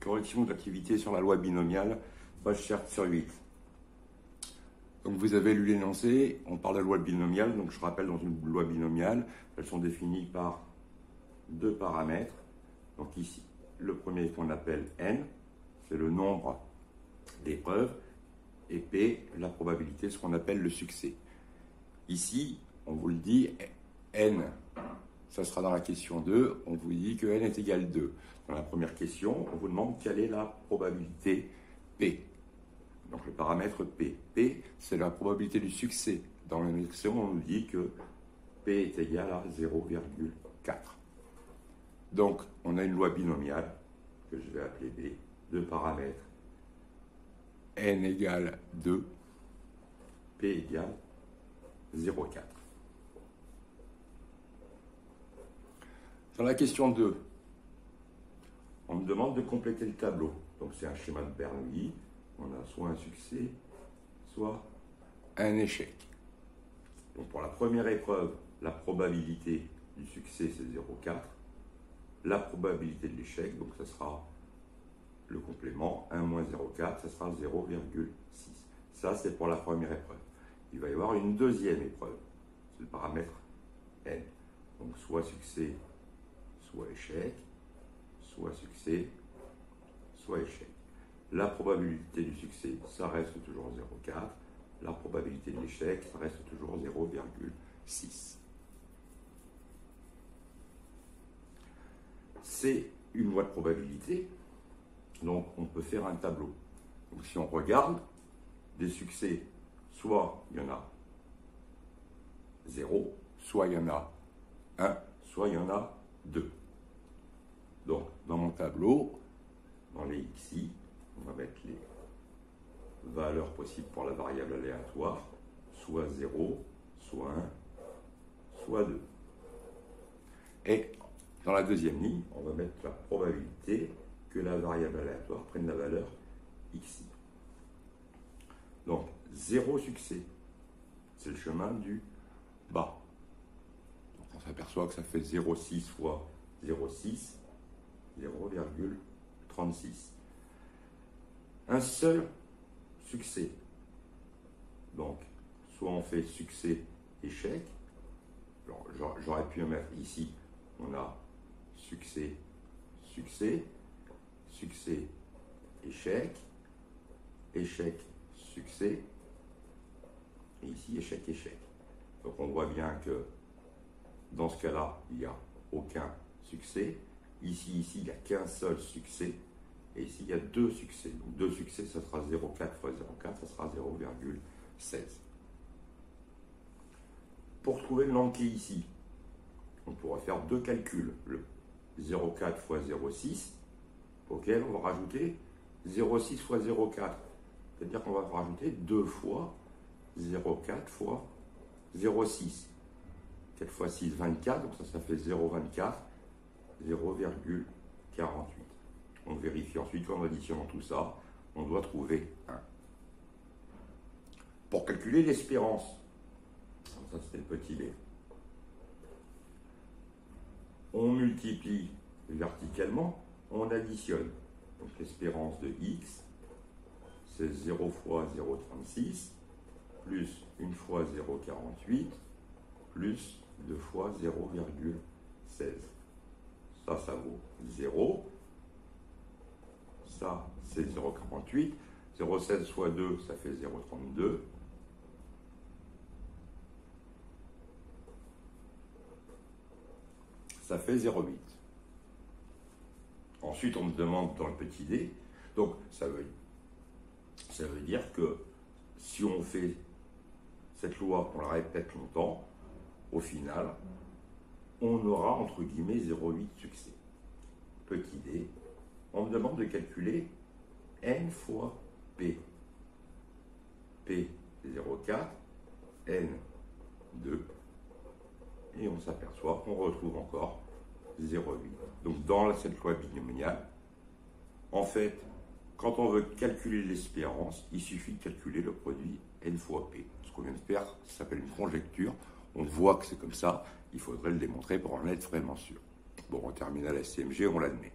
Correction de l'activité sur la loi binomiale, page 7 sur 8. Donc vous avez lu l'énoncé, on parle de la loi binomiale, donc je rappelle dans une loi binomiale, elles sont définies par deux paramètres. Donc ici, le premier qu'on appelle n, c'est le nombre d'épreuves, et p, la probabilité, ce qu'on appelle le succès. Ici, on vous le dit, n, ça sera dans la question 2, on vous dit que n est égal à 2. Dans la première question, on vous demande quelle est la probabilité p. Donc le paramètre p. P, c'est la probabilité du succès. Dans l'énoncé, on nous dit que p est égal à 0,4. Donc, on a une loi binomiale, que je vais appeler B, deux paramètres, n égale 2, p égale 0,4. Dans la question 2, on me demande de compléter le tableau. Donc c'est un schéma de Bernoulli. On a soit un succès, soit un échec. Donc pour la première épreuve, la probabilité du succès, c'est 0,4. La probabilité de l'échec, donc ça sera le complément, 1 moins 0,4, ça sera 0,6. Ça, c'est pour la première épreuve. Il va y avoir une deuxième épreuve. C'est le paramètre n. Donc soit succès, soit échec, soit succès, soit échec. La probabilité du succès, ça reste toujours 0,4. La probabilité de l'échec, ça reste toujours 0,6. C'est une loi de probabilité, donc on peut faire un tableau. Donc si on regarde, des succès, soit il y en a 0, soit il y en a 1, soit il y en a 2. Donc dans mon tableau, dans les xi, on va mettre les valeurs possibles pour la variable aléatoire, soit 0, soit 1, soit 2. Et dans la deuxième ligne, on va mettre la probabilité que la variable aléatoire prenne la valeur xi. Donc 0 succès, c'est le chemin du bas. Donc on s'aperçoit que ça fait 0,6 fois 0,6, 0,36. Un seul succès. Donc, soit on fait succès, échec. J'aurais pu mettre ici, on a succès, succès, succès, échec, échec, succès, et ici échec, échec. Donc on voit bien que dans ce cas-là, il n'y a aucun succès. Ici, il n'y a qu'un seul succès. Et ici, il y a deux succès. Donc, deux succès, ça sera 0,4 fois 0,4, ça sera 0,16. Pour trouver le manqué ici, on pourra faire deux calculs. Le 0,4 fois 0,6, auquel on va rajouter 0,6 fois 0,4. C'est-à-dire qu'on va rajouter 2 fois 0,4 fois 0,6. 4 fois 6, 24, donc ça fait 0,24, 0,48. On vérifie ensuite qu'en additionnant tout ça, on doit trouver 1. Pour calculer l'espérance, ça c'était le petit b, on multiplie verticalement, on additionne. Donc l'espérance de x, c'est 0 fois 0,36, plus 1 fois 0,48, plus 2 fois 0,16. Ça vaut 0. Ça, c'est 0,48. 0,16 fois 2, ça fait 0,32. Ça fait 0,8. Ensuite, on me demande dans le petit d. Donc, ça veut dire que si on fait cette loi, on la répète longtemps, au final, on aura, entre guillemets, 0,8 succès. Petit d. On me demande de calculer n fois p. P 0,4, n 2, et on s'aperçoit qu'on retrouve encore 0,8. Donc dans cette loi binomiale, en fait, quand on veut calculer l'espérance, il suffit de calculer le produit n fois p. Ce qu'on vient de faire, ça s'appelle une conjecture. On voit que c'est comme ça, il faudrait le démontrer pour en être vraiment sûr. Bon, en terminale SCMG, on l'admet.